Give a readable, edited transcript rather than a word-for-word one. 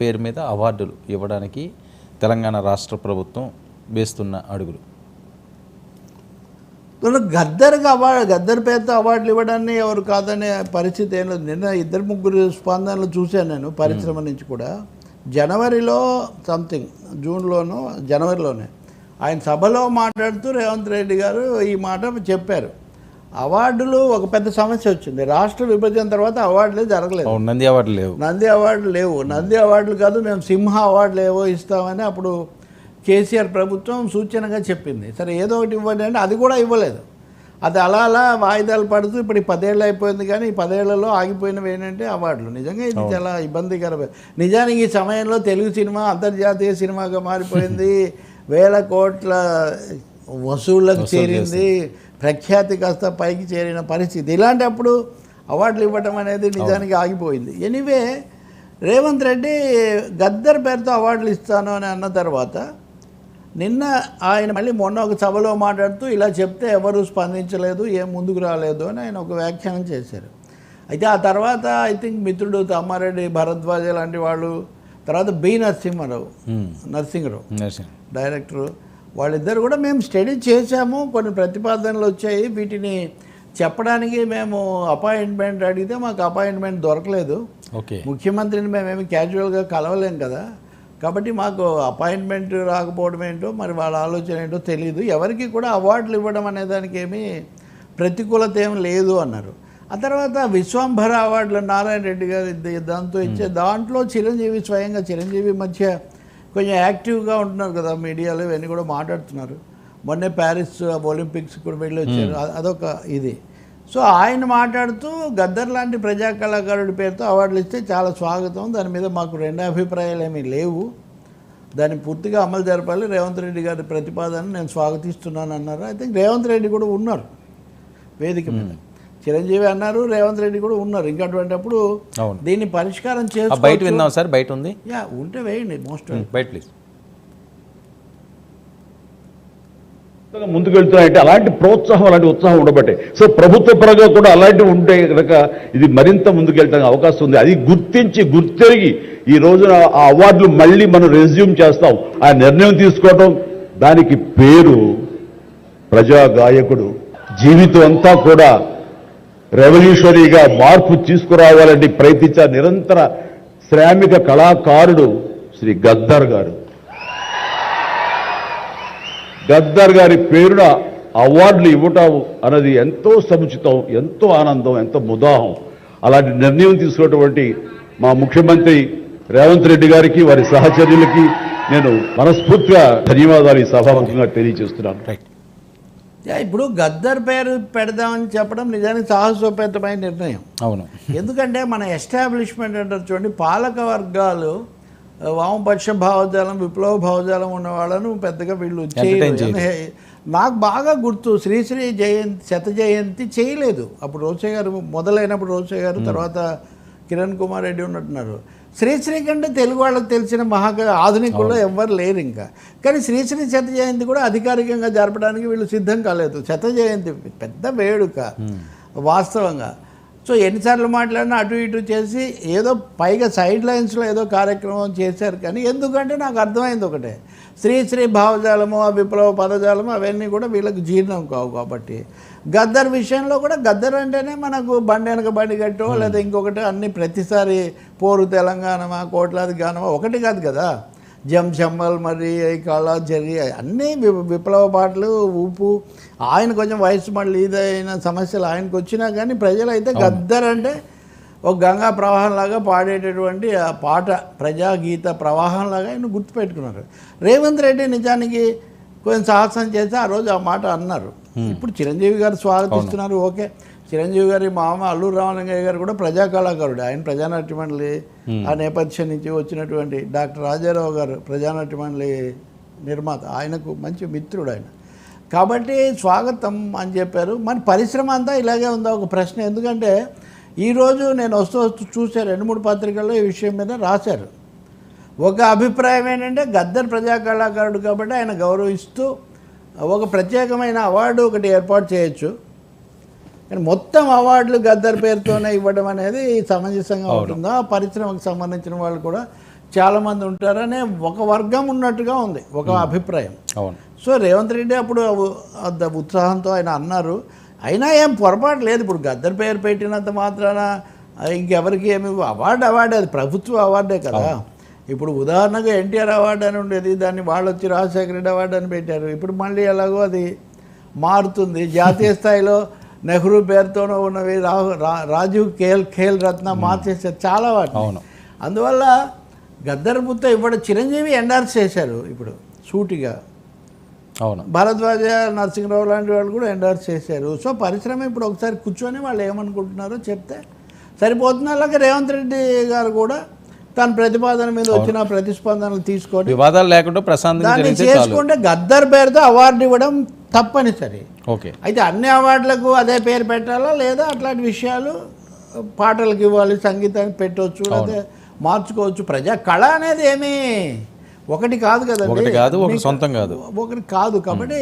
పేరు మీద అవార్డులు ఇవ్వడానికి తెలంగాణ రాష్ట్ర ప్రభుత్వం వేస్తున్న అడుగులు? గద్దర్ పేరుతో అవార్డులు ఇవ్వడాన్ని ఎవరు కాదనే పరిస్థితి ఏం లేదు. నిన్న 2-3 స్పందనలు చూశాను నేను పరిశ్రమ నుంచి కూడా. జనవరిలో సంథింగ్ జనవరిలోనే ఆయన సభలో మాట్లాడుతూ రేవంత్ రెడ్డి గారు ఈ మాట చెప్పారు. అవార్డులు ఒక పెద్ద సమస్య వచ్చింది. రాష్ట్ర విభజన తర్వాత అవార్డులే జరగలేదు. నంది అవార్డులు లేవు. నంది అవార్డులు కాదు, మేము సింహ అవార్డులు ఏవో ఇస్తామని అప్పుడు కేసీఆర్ ప్రభుత్వం సూచనగా చెప్పింది. సరే ఏదో ఒకటి ఇవ్వండి అంటే అది కూడా ఇవ్వలేదు. అది అలా వాయిదాలు పడుతూ ఇప్పుడు 10 ఏళ్ళు అయిపోయింది. కానీ ఈ 10 ఏళ్లలో ఆగిపోయినవి ఏంటంటే అవార్డులు. నిజంగా ఇది చాలా ఇబ్బందికరమైన. నిజానికి ఈ సమయంలో తెలుగు సినిమా అంతర్జాతీయ సినిమాగా మారిపోయింది. 1000 కోట్ల వసూళ్లకు చేరింది. ప్రఖ్యాతి కాస్త పైకి చేరిన పరిస్థితి. ఇలాంటప్పుడు అవార్డులు ఇవ్వటం అనేది నిజానికి ఆగిపోయింది. ఎనీవే రేవంత్ రెడ్డి గద్దర్ పేరుతో అవార్డులు ఇస్తాను అని అన్న తర్వాత నిన్న ఆయన మళ్ళీ మొన్న ఒక సభలో మాట్లాడుతూ ఇలా చెప్తే ఎవరు స్పందించలేదు, ఏం ముందుకు రాలేదు అని ఆయన ఒక వ్యాఖ్యానం చేశారు. అయితే ఆ తర్వాత ఐ థింక్ మిత్రుడు తమ్మారెడ్డి భరద్వాజ లాంటి వాళ్ళు, తర్వాత బి నరసింహరావు డైరెక్టరు, వాళ్ళిద్దరు కూడా మేము స్టడీ చేశాము, కొన్ని ప్రతిపాదనలు వచ్చాయి, వీటిని చెప్పడానికి మేము అపాయింట్మెంట్ అడిగితే మాకు అపాయింట్మెంట్ దొరకలేదు. ముఖ్యమంత్రిని మేమేమి క్యాజువల్గా కలవలేం కదా, కాబట్టి మాకు అపాయింట్మెంట్ రాకపోవడం ఏంటో మరి వాళ్ళ ఆలోచన ఏంటో తెలియదు. ఎవరికి కూడా అవార్డులు ఇవ్వడం అనే దానికి ఏమీ ప్రతికూలత ఏం లేదు అన్నారు. ఆ తర్వాత విశ్వంభర అవార్డులు నారాయణ రెడ్డి గారు దాంతో ఇచ్చే దాంట్లో స్వయంగా చిరంజీవి మధ్య కొంచెం యాక్టివ్గా ఉంటున్నారు కదా, మీడియాలో ఇవన్నీ కూడా మాట్లాడుతున్నారు. మొన్నే ప్యారిస్ ఒలింపిక్స్ కూడా వెళ్ళి వచ్చారు, అదొక ఇది. సో ఆయన మాట్లాడుతూ గద్దర్ లాంటి ప్రజా కళాకారుడి పేరుతో అవార్డులు ఇస్తే చాలా స్వాగతం, దాని మీద మాకు 2 అభిప్రాయాలు ఏమీ లేవు, దాన్ని పూర్తిగా అమలు జరపాలి, రేవంత్ రెడ్డి గారి ప్రతిపాదన నేను స్వాగతిస్తున్నాను అన్నారు. ఐ థింక్ రేవంత్ రెడ్డి కూడా ఉన్నారు వేదిక మీద, చిరంజీవి అన్నారు, రేవంత్ రెడ్డి కూడా ఉన్నారు. ఇంకా అటువంటిప్పుడు దీన్ని పరిష్కారం చేసుకోవచ్చు. బయట విన్నాం సార్, బయట ఉంది, ఉంటే వేయండి, మోస్ట్ బయట ప్లీజ్. ముందుకు వెళ్తున్నాయంటే అలాంటి ప్రోత్సాహం, అలాంటి ఉత్సాహం ఉండబట్టే. సో ప్రభుత్వ పరంగా కూడా అలాంటివి ఉంటే కనుక ఇది మరింత ముందుకెళ్ళడానికి అవకాశం ఉంది. అది గుర్తెరిగి ఈ రోజున ఆ అవార్డులు మళ్ళీ మనం రెజ్యూమ్ చేస్తాం, ఆ నిర్ణయం తీసుకోవడం, దానికి పేరు ప్రజా గాయకుడు. జీవితం అంతా కూడా రెవల్యూషనరీగా మార్పు తీసుకురావాలని ప్రయత్నించే నిరంతర శ్రామిక కళాకారుడు శ్రీ గద్దర్ గారు. గద్దర్ గారి పేరున అవార్డులు ఇవ్వటం అన్నది ఎంతో సముచితం, ఎంతో ఆనందం, ఎంతో ముదాహం. అలాంటి నిర్ణయం తీసుకున్నటువంటి మా ముఖ్యమంత్రి రేవంత్ రెడ్డి గారికి, వారి సహచర్యులకి నేను మనస్ఫూర్తిగా ధన్యవాదాలు ఈ సభాముఖంగా తెలియజేస్తున్నాను. ఇప్పుడు గద్దర్ పేరు పెడదామని చెప్పడం నిజానికి సాహసోపేతమైన నిర్ణయం. అవును, ఎందుకంటే మన ఎస్టాబ్లిష్మెంట్ అంటారు చూడండి, పాలక వర్గాలు వామపక్ష భావజాలం, విప్లవ భావజాలం ఉన్న వాళ్ళను పెద్దగా వీళ్ళు చేయలేదు. నాకు బాగా గుర్తు, శ్రీశ్రీ శత జయంతి చేయలేదు అప్పుడు. రోసయ్య గారు మొదలైనప్పుడు రోసయ్య గారు, తర్వాత కిరణ్ కుమార్ రెడ్డి ఉన్నట్టున్నారు. శ్రీశ్రీ కంటే తెలుగు వాళ్ళకి తెలిసిన మహాకవి ఆధునికుల్లో ఎవ్వరు లేరు ఇంకా. కానీ శ్రీశ్రీ శత జయంతి కూడా అధికారికంగా జరపడానికి వీళ్ళు సిద్ధం కాలేదు. శత జయంతి పెద్ద వేడుక వాస్తవంగా. సో ఎన్నిసార్లు మాట్లాడినా అటు ఇటు చేసి ఏదో పైగా సైడ్ లైన్స్లో ఏదో కార్యక్రమం చేశారు. కానీ ఎందుకంటే నాకు అర్థమైంది ఒకటే, శ్రీశ్రీ భావజాలము, ఆ విప్లవ పదజాలము అవన్నీ కూడా వీళ్ళకి జీర్ణం కావు. కాబట్టి గద్దర్ విషయంలో కూడా, గద్దర్ అంటేనే మనకు బండి వెనక బండి కట్టో లేదా ఇంకొకటి, అన్ని ప్రతిసారి పోరు తెలంగాణమా, కోట్లాది గానమా ఒకటి కాదు కదా, జంషమ్మల్, మరి కళ, జరి అన్నీ విప్లవ పాటలు, ఊపు. ఆయన కొంచెం వయసు మళ్ళీ ఇదైన సమస్యలు ఆయనకు వచ్చినా కానీ ప్రజలైతే గద్దర్ అంటే ఒక గంగా ప్రవాహంలాగా పాడేటటువంటి ఆ పాట, ప్రజాగీత ప్రవాహంలాగా ఆయన గుర్తుపెట్టుకున్నారు. రేవంత్ రెడ్డి నిజానికి కొంచెం సాహసం చేసి ఆ రోజు ఆ మాట అన్నారు. ఇప్పుడు చిరంజీవి గారు స్వాగతిస్తున్నారు, ఓకే. చిరంజీవి గారి మామ అల్లూరు రామలింగయ్య గారు కూడా ప్రజా కళాకారుడు. ఆయన ప్రజానాట్య మండలి ఆ నేపథ్యం నుంచి వచ్చినటువంటి డాక్టర్ రాజారావు గారు ప్రజానాట్య మండలి నిర్మాత, ఆయనకు మంచి మిత్రుడు ఆయన. కాబట్టి స్వాగతం అని చెప్పారు. మరి పరిశ్రమ అంతా ఇలాగే ఉందా ఒక ప్రశ్న. ఎందుకంటే ఈరోజు నేను వస్తూ చూసే 2-3 పత్రికల్లో ఈ విషయం మీద రాశారు. ఒక అభిప్రాయం ఏంటంటే గద్దర్ ప్రజా కళాకారుడు కాబట్టి ఆయన గౌరవిస్తూ ఒక ప్రత్యేకమైన అవార్డు ఒకటి ఏర్పాటు చేయొచ్చు, కానీ మొత్తం అవార్డులు గద్దర్ పేరుతోనే ఇవ్వడం అనేది సమంజసంగా ఉంటుందా? పరిశ్రమకు సంబంధించిన వాళ్ళు కూడా చాలామంది ఉంటారనే ఒక వర్గం ఉన్నట్టుగా ఉంది, ఒక అభిప్రాయం. అవును. సో రేవంత్ రెడ్డి అప్పుడు ఉత్సాహంతో ఆయన అన్నారు. అయినా ఏం పొరపాటు లేదు. ఇప్పుడు గద్దర్ పేరు పెట్టినంత మాత్రాన ఇంకెవరికి ఏమి అవార్డు అది ప్రభుత్వ అవార్డే కదా. ఇప్పుడు ఉదాహరణగా ఎన్టీఆర్ అవార్డు అని ఉండేది, దాన్ని వాళ్ళు వచ్చి రాజశేఖర రెడ్డి అవార్డు అని పెట్టారు. ఇప్పుడు మళ్ళీ ఎలాగో అది మారుతుంది. జాతీయ స్థాయిలో నెహ్రూ పేరుతోనూ ఉన్నవి రాజీవ్ ఖేల్ రత్న మార్చేసారు చాలా వాటిని. అవును. అందువల్ల గద్దర్ బుత్త ఇవ్వడం చిరంజీవి ఎండార్స్ చేశారు ఇప్పుడు సూటిగా. అవును. భారద్వాజ నరసింహరావు లాంటి వాళ్ళు కూడా ఎండార్స్ చేశారు. సో పరిశ్రమ ఇప్పుడు ఒకసారి కూర్చొని వాళ్ళు ఏమనుకుంటున్నారో చెప్తే సరిపోతుంది. అలాగే రేవంత్ రెడ్డి గారు కూడా తన ప్రతిపాదన మీద వచ్చిన ప్రతిస్పందనలు తీసుకొని వివాదాలు లేకుండా ప్రశాంతంగా దాన్ని జరిగితే చాలు. చేసుకుంటే గద్దర్ పేరుతో అవార్డు ఇవ్వడం తప్పనిసరి. ఓకే. అయితే అన్ని అవార్డులకు అదే పేరు పెట్టాలా లేదా అట్లాంటి విషయాలు పాటలకు ఇవ్వాలి, సంగీతానికి పెట్టవచ్చు, లేదా మార్చుకోవచ్చు. ప్రజా కళ అనేది ఏమీ ఒకటి కాదు కదండి, ఒకటి కాదు, ఒకటి సొంతం కాదు. ఒకటి కాదు. కాబట్టి